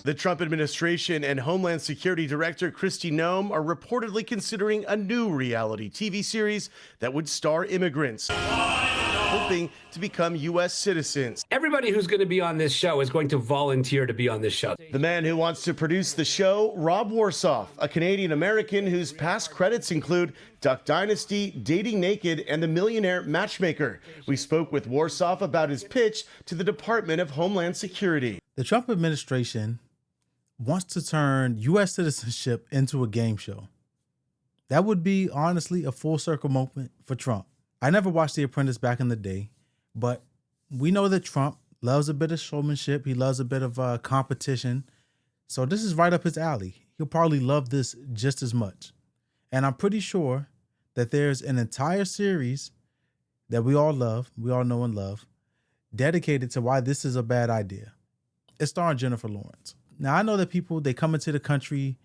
The Trump administration and Homeland Security Director Kristi Noem are reportedly considering a new reality TV series that would star immigrants hoping to become U.S. citizens. Everybody who's going to be on this show is going to volunteer to be on this show. The man who wants to produce the show, Rob Warsoff, a Canadian-American whose past credits include Duck Dynasty, Dating Naked, and The Millionaire Matchmaker. We spoke with Warsoff about his pitch to the Department of Homeland Security. The Trump administration wants to turn U.S. citizenship into a game show. That would be, honestly, a full circle moment for Trump. I never watched The Apprentice back in the day, but we know that Trump loves a bit of showmanship. He loves a bit of competition. So this is right up his alley. He'll probably love this just as much. And I'm pretty sure that there's an entire series that we all love, we all know and love, dedicated to why this is a bad idea. It's starring Jennifer Lawrence. Now, I know that people, they come into the country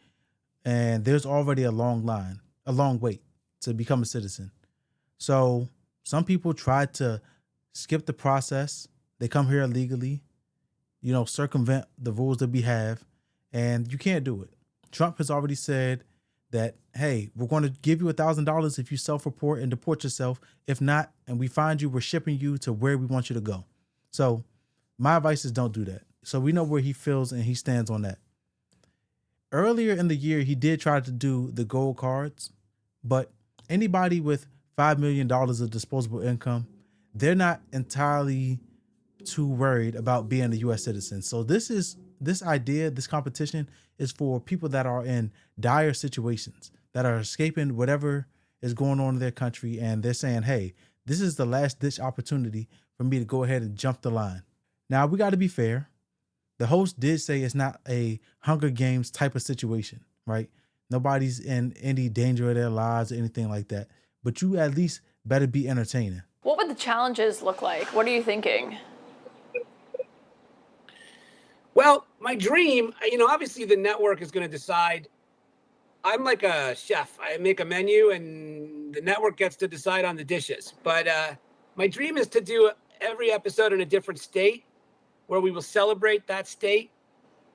and there's already a long wait to become a citizen. So some people try to skip the process. They come here illegally, circumvent the rules that we have, and you can't do it. Trump has already said that, hey, we're going to give you $1,000 if you self-report and deport yourself. If not, and we find you, we're shipping you to where we want you to go. So my advice is don't do that. So we know where he feels and he stands on that. Earlier in the year, he did try to do the gold cards, but anybody with $5 million of disposable income, they're not entirely too worried about being a U.S. citizen. So this competition is for people that are in dire situations, that are escaping whatever is going on in their country. And they're saying, hey, this is the last ditch opportunity for me to go ahead and jump the line. Now, we got to be fair. The host did say it's not a Hunger Games type of situation, right? Nobody's in any danger of their lives or anything like that. But you at least better be entertaining. What would the challenges look like? What are you thinking? Well, my dream, obviously the network is going to decide. I'm like a chef. I make a menu and the network gets to decide on the dishes. But my dream is to do every episode in a different state where we will celebrate that state.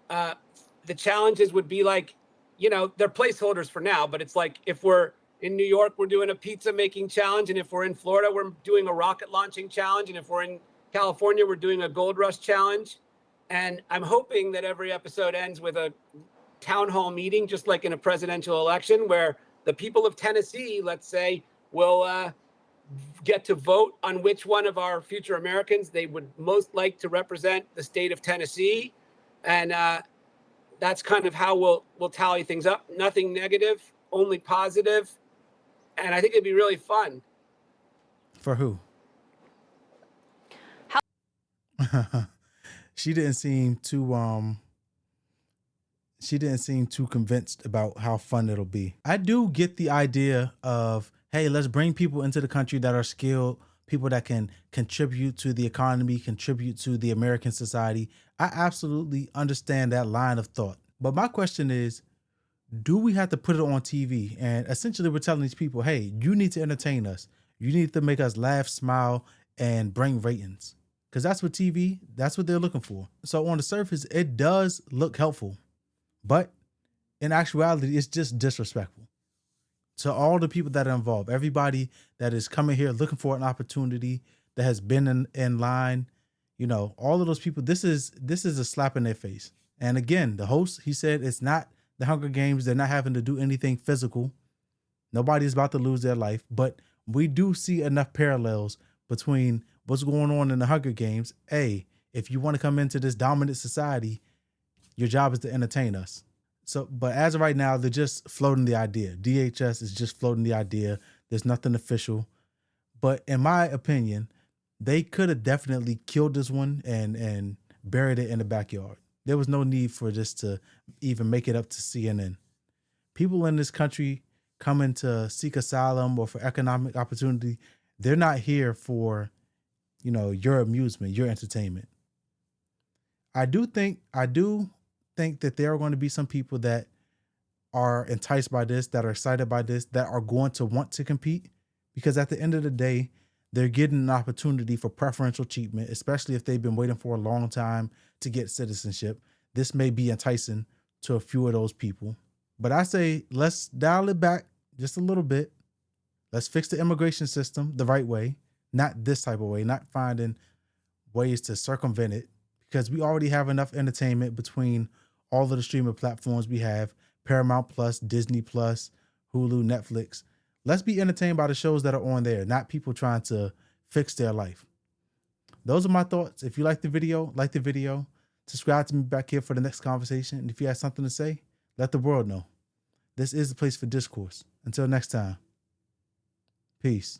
The challenges would be like, they're placeholders for now, but it's like if we're in New York, we're doing a pizza making challenge. And if we're in Florida, we're doing a rocket launching challenge. And if we're in California, we're doing a gold rush challenge. And I'm hoping that every episode ends with a town hall meeting, just like in a presidential election, where the people of Tennessee, let's say, will get to vote on which one of our future Americans they would most like to represent the state of Tennessee. And that's kind of how we'll tally things up. Nothing negative, only positive. And I think it'd be really fun. For who? She didn't seem too convinced about how fun it'll be. I do get the idea of, hey, let's bring people into the country that are skilled, people that can contribute to the economy, contribute to the American society. I absolutely understand that line of thought. But my question is, do we have to put it on TV? And essentially we're telling these people, hey, you need to entertain us. You need to make us laugh, smile, and bring ratings. Because that's what that's what they're looking for. So on the surface, it does look helpful. But in actuality, it's just disrespectful to all the people that are involved. Everybody that is coming here looking for an opportunity, that has been in line, all of those people, this is a slap in their face. And again, the host, he said it's not the Hunger Games. They're not having to do anything physical. Nobody's about to lose their life. But we do see enough parallels between what's going on in the Hunger Games. Hey, if you want to come into this dominant society, your job is to entertain us. So, but as of right now, they're just floating the idea. DHS is just floating the idea. There's nothing official. But in my opinion, they could have definitely killed this one and buried it in the backyard. There was no need for this to even make it up to CNN. People in this country coming to seek asylum or for economic opportunity, they're not here for, your amusement, your entertainment. I do think that there are going to be some people that are enticed by this, that are excited by this, that are going to want to compete, because at the end of the day, they're getting an opportunity for preferential treatment, especially if they've been waiting for a long time to get citizenship. this may be enticing to a few of those people. But I say, let's dial it back just a little bit. Let's fix the immigration system the right way, not this type of way, not finding ways to circumvent it, because we already have enough entertainment between all of the streaming platforms we have, Paramount Plus, Disney Plus, Hulu, Netflix. Let's be entertained by the shows that are on there, not people trying to fix their life. Those are my thoughts. If you like the video, subscribe to me back here for the next conversation. And if you have something to say, let the world know. This is the place for discourse. Until next time. Peace.